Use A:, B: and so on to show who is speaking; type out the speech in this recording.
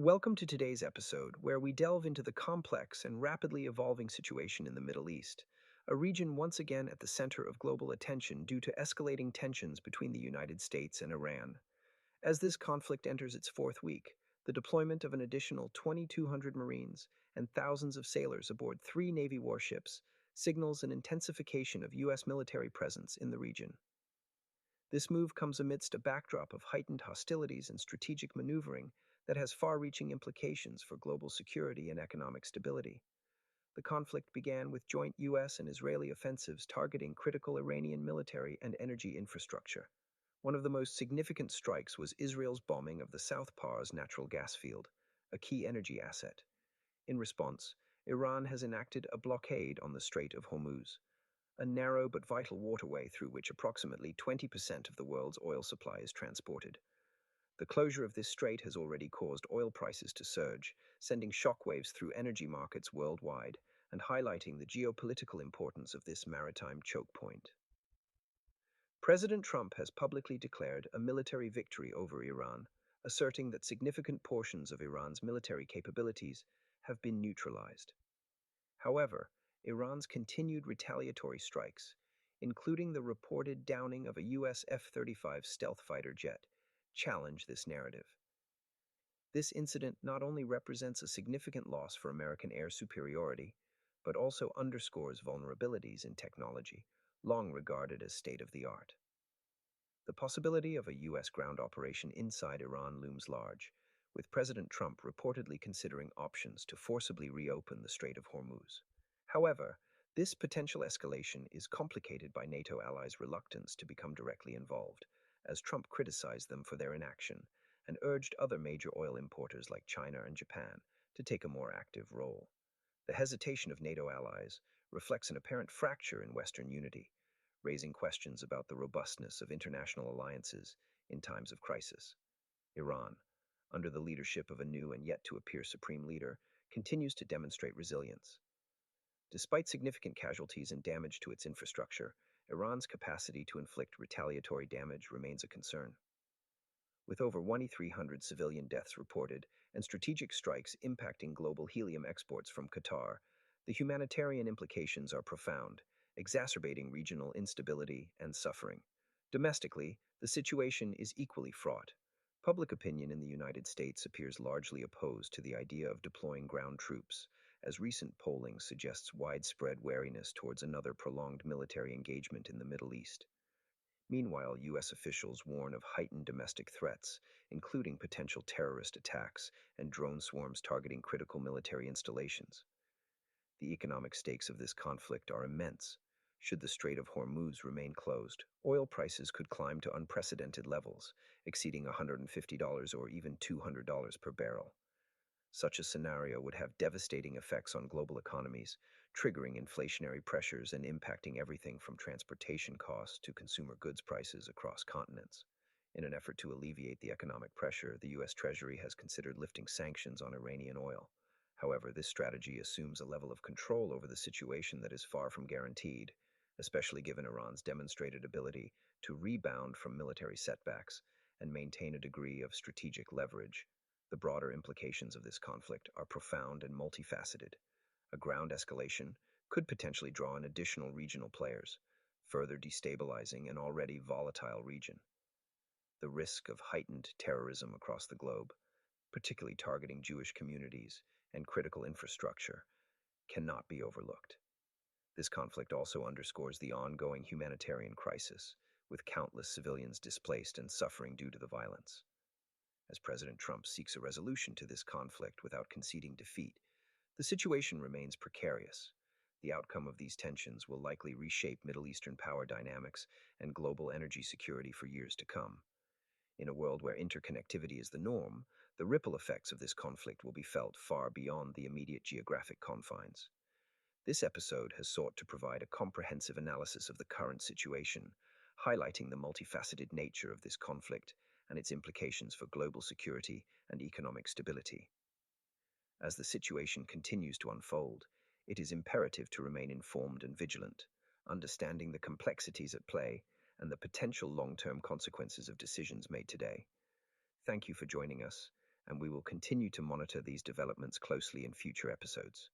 A: Welcome to today's episode, where we delve into the complex and rapidly evolving situation in the Middle East, a region once again at the center of global attention due to escalating tensions between the United States and Iran. As this conflict enters its fourth week, the deployment of an additional 2,200 Marines and thousands of sailors aboard three Navy warships signals an intensification of U.S. military presence in the region. This move comes amidst a backdrop of heightened hostilities and strategic maneuvering that has far reaching implications for global security and economic stability. The conflict began with joint U.S. and Israeli offensives targeting critical Iranian military and energy infrastructure. One of the most significant strikes was Israel's bombing of the South Pars natural gas field, a key energy asset. In response, Iran has enacted a blockade on the Strait of Hormuz, a narrow but vital waterway through which approximately 20% of the world's oil supply is transported. The closure of this strait has already caused oil prices to surge, sending shockwaves through energy markets worldwide and highlighting the geopolitical importance of this maritime chokepoint. President Trump has publicly declared a military victory over Iran, asserting that significant portions of Iran's military capabilities have been neutralized. However, Iran's continued retaliatory strikes, including the reported downing of a U.S. F-35 stealth fighter jet, challenge this narrative. This incident not only represents a significant loss for American air superiority, but also underscores vulnerabilities in technology, long regarded as state-of-the-art. The possibility of a U.S. ground operation inside Iran looms large, with President Trump reportedly considering options to forcibly reopen the Strait of Hormuz. However, this potential escalation is complicated by NATO allies' reluctance to become directly involved, as Trump criticized them for their inaction and urged other major oil importers like China and Japan to take a more active role. The hesitation of NATO allies reflects an apparent fracture in Western unity, raising questions about the robustness of international alliances in times of crisis. Iran, under the leadership of a new and yet to appear supreme leader, continues to demonstrate resilience. Despite significant casualties and damage to its infrastructure, Iran's capacity to inflict retaliatory damage remains a concern. With over 1,300 civilian deaths reported and strategic strikes impacting global helium exports from Qatar, the humanitarian implications are profound, exacerbating regional instability and suffering. Domestically, the situation is equally fraught. Public opinion in the United States appears largely opposed to the idea of deploying ground troops, as recent polling suggests widespread wariness towards another prolonged military engagement in the Middle East. Meanwhile, U.S. officials warn of heightened domestic threats, including potential terrorist attacks and drone swarms targeting critical military installations. The economic stakes of this conflict are immense. Should the Strait of Hormuz remain closed, oil prices could climb to unprecedented levels, exceeding $150 or even $200 per barrel. Such a scenario would have devastating effects on global economies, triggering inflationary pressures and impacting everything from transportation costs to consumer goods prices across continents. In an effort to alleviate the economic pressure, the U.S. Treasury has considered lifting sanctions on Iranian oil. However, this strategy assumes a level of control over the situation that is far from guaranteed, especially given Iran's demonstrated ability to rebound from military setbacks and maintain a degree of strategic leverage. The broader implications of this conflict are profound and multifaceted. A ground escalation could potentially draw in additional regional players, further destabilizing an already volatile region. The risk of heightened terrorism across the globe, particularly targeting Jewish communities and critical infrastructure, cannot be overlooked. This conflict also underscores the ongoing humanitarian crisis, with countless civilians displaced and suffering due to the violence. As President Trump seeks a resolution to this conflict without conceding defeat, the situation remains precarious. The outcome of these tensions will likely reshape Middle Eastern power dynamics and global energy security for years to come. In a world where interconnectivity is the norm, the ripple effects of this conflict will be felt far beyond the immediate geographic confines. This episode has sought to provide a comprehensive analysis of the current situation, highlighting the multifaceted nature of this conflict and its implications for global security and economic stability. As the situation continues to unfold, it is imperative to remain informed and vigilant, understanding the complexities at play and the potential long-term consequences of decisions made today. Thank you for joining us, and we will continue to monitor these developments closely in future episodes.